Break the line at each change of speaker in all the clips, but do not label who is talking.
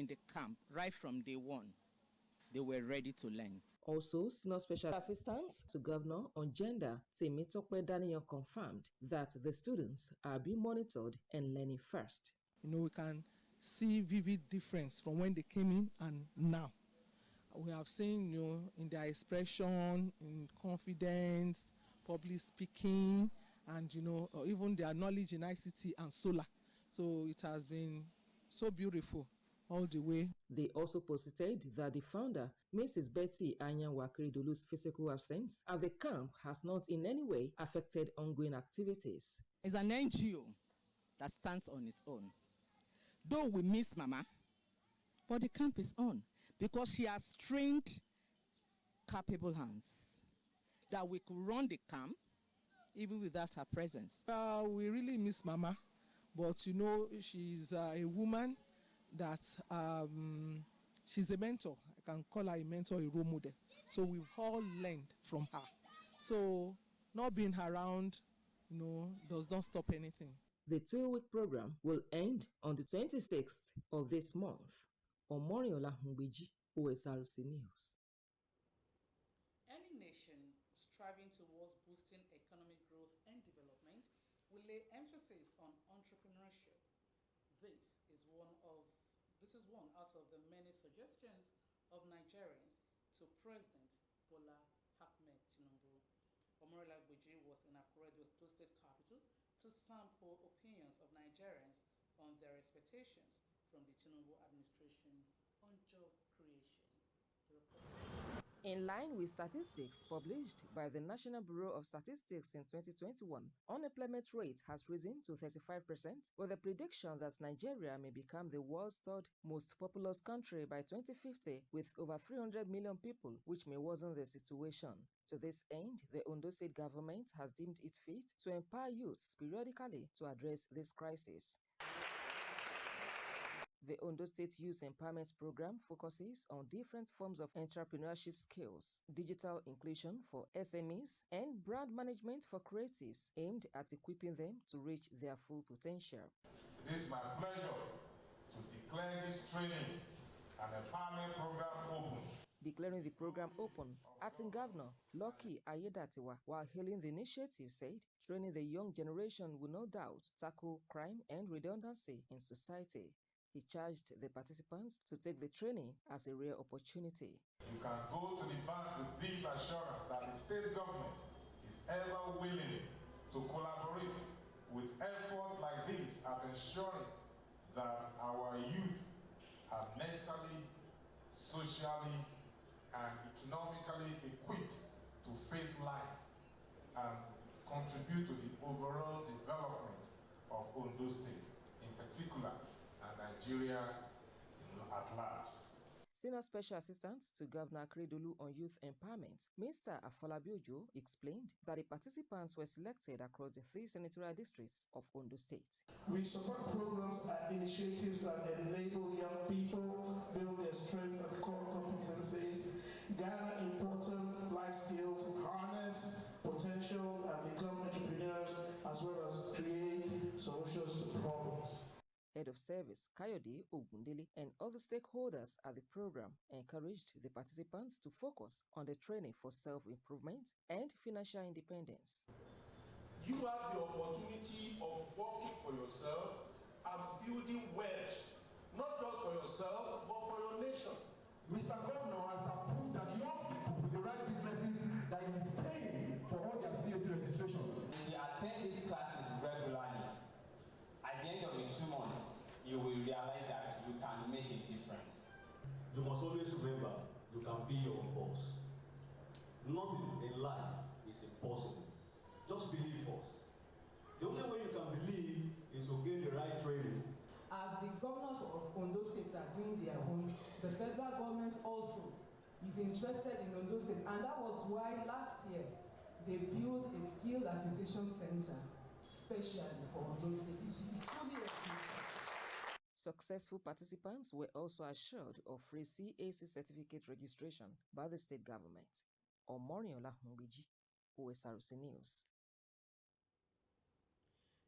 in the camp right from day one. They were ready to learn.
Also, Senior Special Assistant to Governor on Gender, Temitope Daniel, confirmed that the students are being monitored and learning first.
We can see vivid difference from when they came in and now. We have seen, in their expression, in confidence, public speaking, and, even their knowledge in ICT and solar. So it has been so beautiful all the way.
They also posited that the founder, Mrs. Betty Anyanwu-Akeredolu's physical absence at the camp has not in any way affected ongoing activities.
It's an NGO that stands on its own. Though we miss Mama, but the camp is on because she has trained capable hands that we could run the camp even without her presence.
We really miss Mama, but she's a woman that she's a mentor. I can call her a mentor, a role model. So we've all learned from her. So not being around, does not stop anything.
The 2-week program will end on the 26th of this month. Omoriola Hungbeji, Osrc News.
Any nation striving towards boosting economic growth and development will lay emphasis on entrepreneurship. This is one out of the many suggestions of Nigerians to President Bola Ahmed Tinubu. Omoriola Hungbeji was in Akure, the state capital, to sample opinions of Nigerians on their expectations from the Tinubu administration on job creation.
In line with statistics published by the National Bureau of Statistics in 2021, unemployment rate has risen to 35%, with a prediction that Nigeria may become the world's third most populous country by 2050, with over 300 million people, which may worsen the situation. To this end, the Ondo State government has deemed it fit to empower youths periodically to address this crisis. The Ondo State Youth Empowerment Program focuses on different forms of entrepreneurship skills, digital inclusion for SMEs, and brand management for creatives, aimed at equipping them to reach their full potential.
It is my pleasure to declare this training and empowerment program open.
Declaring the program open, Acting Governor Lucky Ayedatiwa, while hailing the initiative, said training the young generation will no doubt tackle crime and redundancy in society. He charged the participants to take the training as a rare opportunity.
You can go to the bank with this assurance that the state government is ever willing to collaborate with efforts like this at ensuring that our youth are mentally, socially, and economically equipped to face life and contribute to the overall development of Ondo State, in particular, and Nigeria at large.
Senior Special Assistant to Governor Akeredolu on Youth Empowerment, Mr. Afolabi Ojo, explained that the participants were selected across the 3 senatorial districts of Ondo State.
We support programs and initiatives that enable young people build their strengths and core competencies, gather important life skills, harness potentials, and become entrepreneurs, as well as create solutions to problems.
Head of Service Kayode Ogundele and other stakeholders at the program encouraged the participants to focus on the training for self-improvement and financial independence.
You have the opportunity of working for yourself and building wealth, not just for yourself, but for your nation.
Mr. Governor has approved that young people with the right businesses that he is paying for all their CAC registration.
If you attend these classes regularly, at the end of the 2 months, you will realize that you can make a difference.
You must always remember, you can be your own boss. Nothing in life is impossible. Just believe first. The only way you can believe is to get the right training.
As the governors of Ondo State are doing their own, the federal government also is interested in Ondo State, and that was why last year they built a skill acquisition center especially for Ondo State. It's fully equipped.
Successful participants were also assured of free CAC certificate registration by the state government. Omoriola Hungbeji, Osrc News.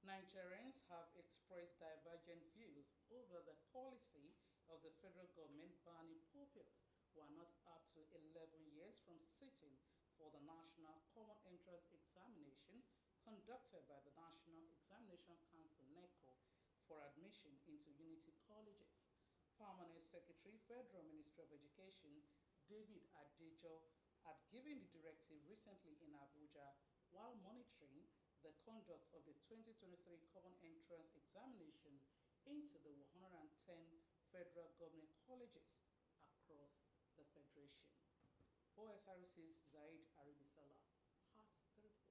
Nigerians have expressed divergent views over the policy of the federal government banning pupils who are not up to 11 years from sitting for the National Common Entrance Examination conducted by the National Examination Council (NECO) for admission into Unity colleges. Permanent Secretary, Federal Ministry of Education, David Adejo, had given the directive recently in Abuja while monitoring the conduct of the 2023 Common Entrance Examination into the 110 federal government colleges across the Federation. OSRC's Zaid Aribisala has the report.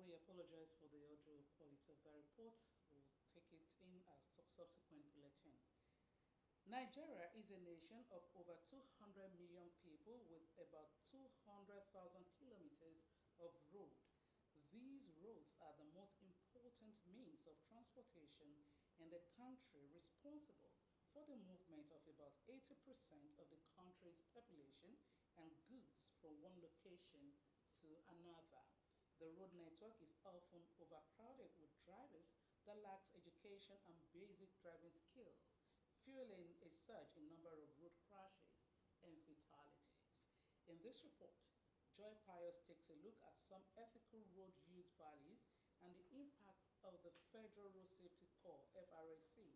We apologize for the audio quality of the report. We'll take it in as subsequent bulletin. Nigeria is a nation of over 200 million people with about 200,000 kilometers of road. These roads are the most important means of transportation in the country, responsible for the movement of about 80% of the country's population and goods from one location to another. The road network is often overcrowded with drivers that lack education and basic driving skills, fueling a surge in number of road crashes and fatalities. In this report, Joy Pius takes a look at some ethical road use values and the impact of the Federal Road Safety Corps (FRSC)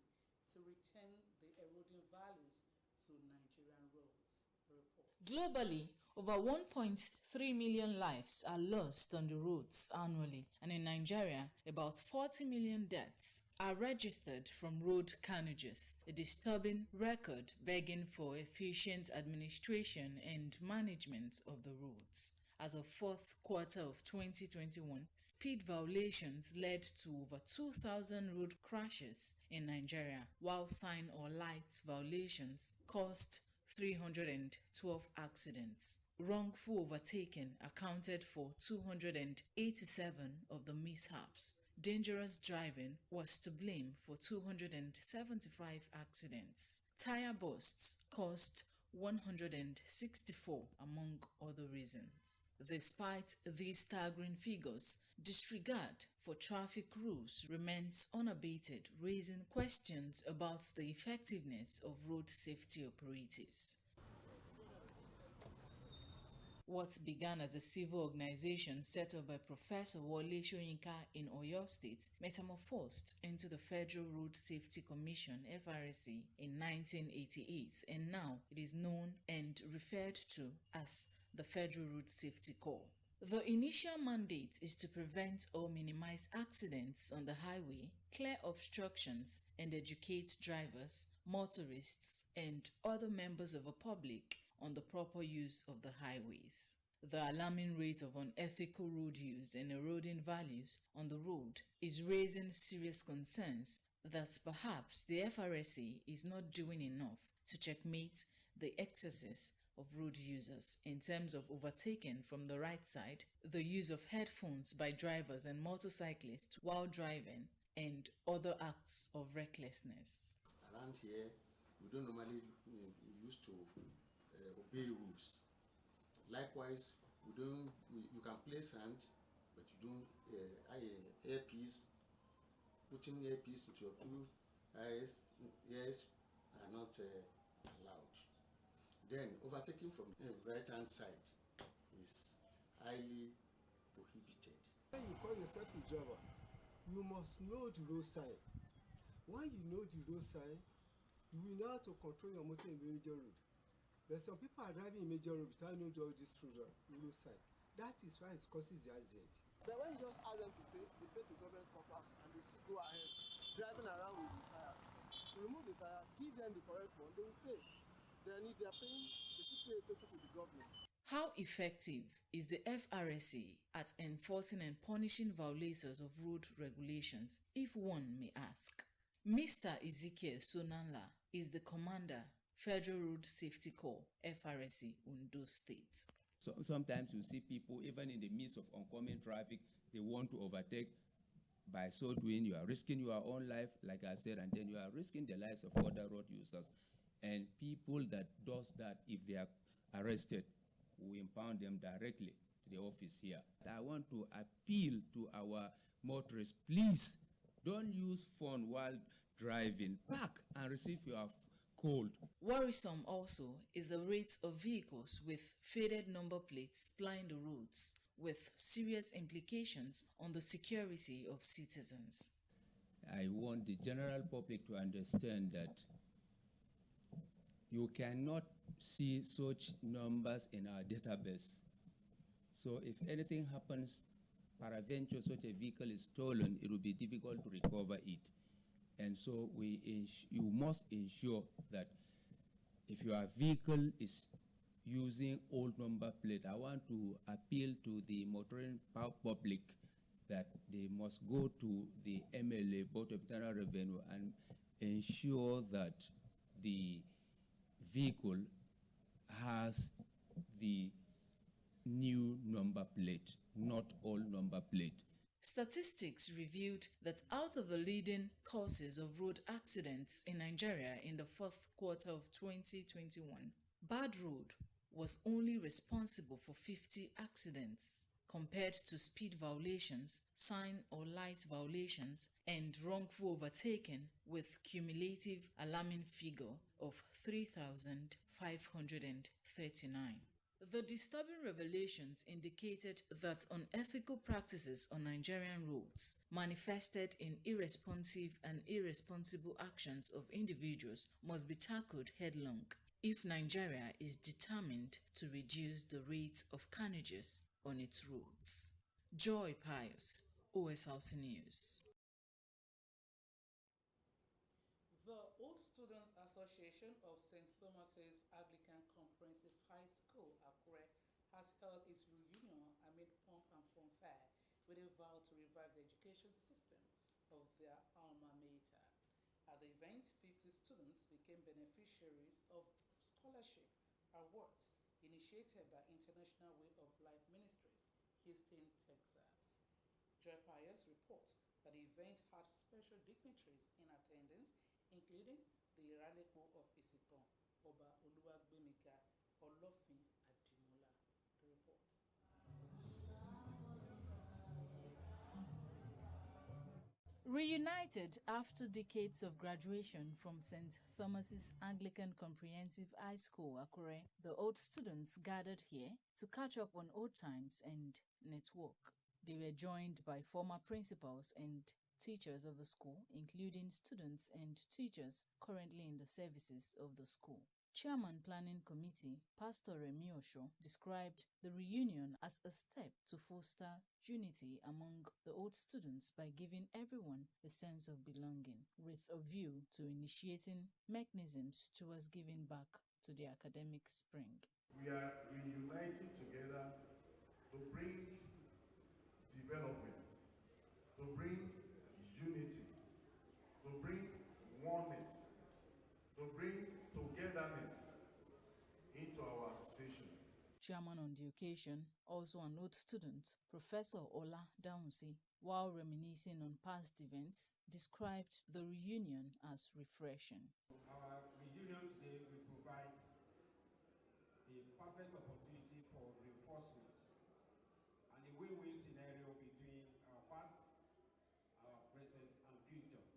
to return the eroding values to Nigerian roads. The report.
Globally, over 1.3 million lives are lost on the roads annually, and in Nigeria, about 40 million deaths are registered from road carnages, a disturbing record begging for efficient administration and management of the roads. As of fourth quarter of 2021, speed violations led to over 2,000 road crashes in Nigeria, while sign or light violations caused 312 accidents. Wrongful overtaking accounted for 287 of the mishaps. Dangerous driving was to blame for 275 accidents. Tire bursts caused 164, among other reasons. Despite these staggering figures, disregard for traffic rules remains unabated, raising questions about the effectiveness of road safety operatives. What began as a civil organization set up by Professor Wole Soyinka in Oyo State metamorphosed into the Federal Road Safety Commission (FRSC) in 1988, and now it is known and referred to as the Federal Road Safety Corps. The initial mandate is to prevent or minimize accidents on the highway, clear obstructions, and educate drivers, motorists, and other members of the public on the proper use of the highways. The alarming rate of unethical road use and eroding values on the road is raising serious concerns that perhaps the FRSC is not doing enough to checkmate the excesses of road users in terms of overtaking from the right side, the use of headphones by drivers and motorcyclists while driving, and other acts of recklessness.
Around here, we don't normally used to obey rules. Likewise, you can play sand, but you don't earpiece. Putting earpiece into your two ears are not allowed. Then overtaking from the right-hand side is highly prohibited.
When you call yourself a driver, you must know the road sign. When you know the road sign, you will know how to control your motor in major road. But some people are driving in major road without knowing all this road sign. That is why it causes the accident. But when you just ask them to pay, they pay to government coffers and they go ahead driving around with the tires. To remove the tire, give them the correct one, they will pay. Then if they are paying, they still pay a total to the government.
How effective is the FRSA at enforcing and punishing violators of road regulations, if one may ask? Mr. Ezekiel Sonanla is the commander, Federal Road Safety Corps, FRSA, Ondo State.
So sometimes you see people, even in the midst of oncoming traffic, they want to overtake. By so doing, you are risking your own life, like I said, and then you are risking the lives of other road users. And people that does that, if they are arrested, we impound them directly to the office here. I want to appeal to our motorists, please don't use phone while driving. Park and receive your code.
Worrisome also is the rates of vehicles with faded number plates plying the roads, with serious implications on the security of citizens.
I want the general public to understand that you cannot see such numbers in our database. So if anything happens, peradventure such a vehicle is stolen, it will be difficult to recover it. And so you must ensure that if your vehicle is using old number plate, I want to appeal to the motoring public that they must go to the MLA, Board of Internal Revenue, and ensure that the vehicle has the new number plate, not old number plate.
Statistics revealed that out of the leading causes of road accidents in Nigeria in the fourth quarter of 2021, bad road was only responsible for 50 accidents, compared to speed violations, sign or light violations, and wrongful overtaking, with cumulative alarming figure of 3,539. The disturbing revelations indicated that unethical practices on Nigerian roads manifested in irresponsive and irresponsible actions of individuals must be tackled headlong if Nigeria is determined to reduce the rate of carnages on its roads. Joy Pius, Osrc News.
The Old Students Association of St. Thomas's Anglican Comprehensive High School, Akure, has held its reunion amid pomp and fanfare with a vow to revive the education system of their alma mater. At the event, 50 students became beneficiaries of scholarship awards initiated by International Way of Life Ministries, Houston, Texas. Joy Pius reports that the event had special dignitaries in attendance, including the Iralepo of Isikon, Oba Oluwagbemika Olofin Adimola. The report.
Reunited after decades of graduation from St. Thomas's Anglican Comprehensive High School, Akure, the old students gathered here to catch up on old times and network. They were joined by former principals and teachers of the school, including students and teachers currently in the services of the school. Chairman Planning Committee, Pastor Remi Osho, described the reunion as a step to foster unity among the old students by giving everyone a sense of belonging, with a view to initiating mechanisms towards giving back to the academic spring.
We are reuniting together to bring development, to bring unity, to bring oneness, to bring togetherness into our session.
Chairman on the occasion, also an old student, Professor Ola Daunsi, while reminiscing on past events, described the reunion as refreshing.
Our reunion today will provide the perfect opportunity for reinforcement and a win-win scenario between our past, our present, and future.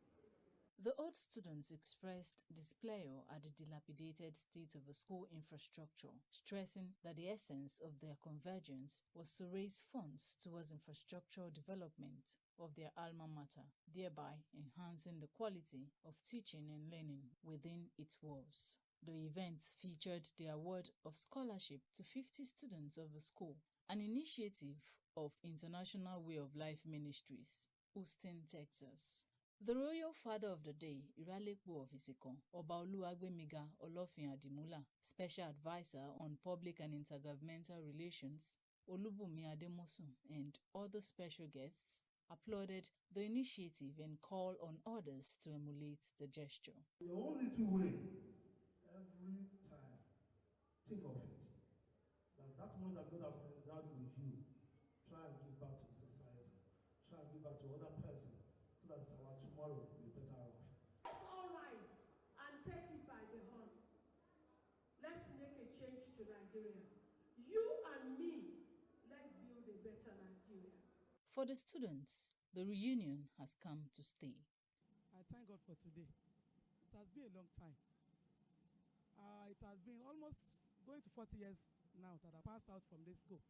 The old students expressed displeasure at the dilapidated state of the school infrastructure, stressing that the essence of their convergence was to raise funds towards infrastructural development of their alma mater, thereby enhancing the quality of teaching and learning within its walls. The events featured the award of scholarship to 50 students of the school, an initiative of International Way of Life Ministries, Houston, Texas. The royal father of the day, Iralepo of Isekon, Oba Oluwagbemiga Olofin Adimula, special advisor on public and intergovernmental relations, Olubumi Ademosun, and other special guests applauded the initiative and called on others to emulate the gesture.
The only two ways, every time, think of it, that money that God has sent out with you, try and give back to the society, try and give back to other person, so that our tomorrow will be better off.
Let's all rise and take it by the horn. Let's make a change to Nigeria. You and me, let's build a better Nigeria.
For the students, the reunion has come to stay.
I thank God for today. It has been a long time. It has been almost going to 40 years now that I passed out from this school.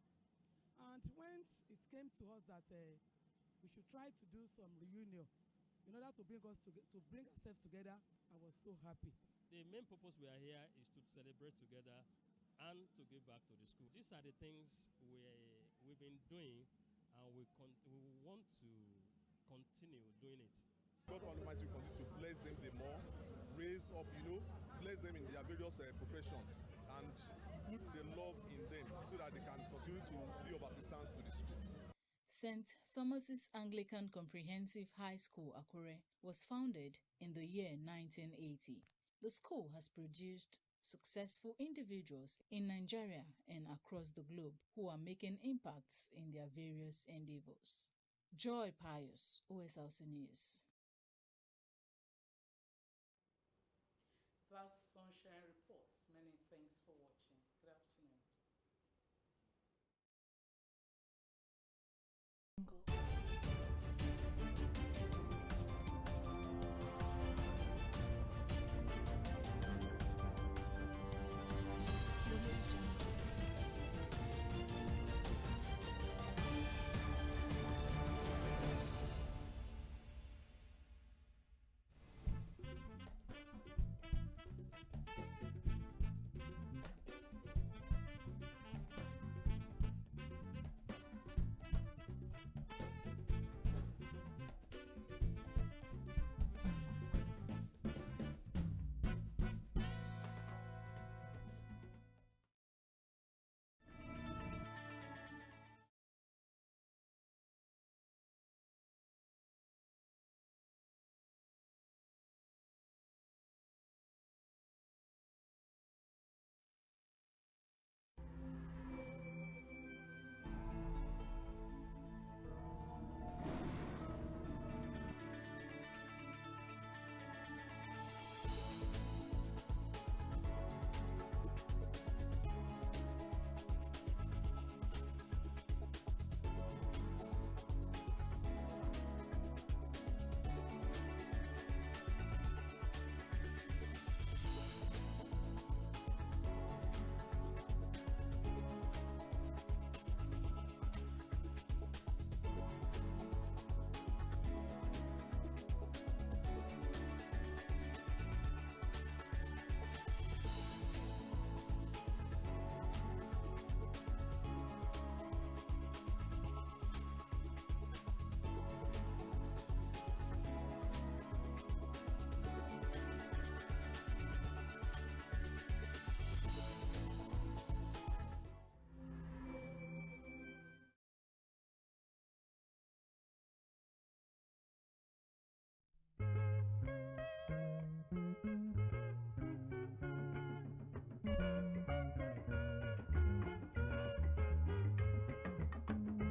And when it came to us that we should try to do some reunion in order to bring ourselves together, I was so happy.
The main purpose we are here is to celebrate together and to give back to the school. These are the things we've been doing, and we want to continue doing it.
God Almighty will continue to bless them the more, raise up, bless them in their various professions, and put the love in them so that they can continue to be of assistance to the school.
St. Thomas's Anglican Comprehensive High School, Akure, was founded in the year 1980. The school has produced successful individuals in Nigeria and across the globe who are making impacts in their various endeavors. Joy Pius, OSRC News.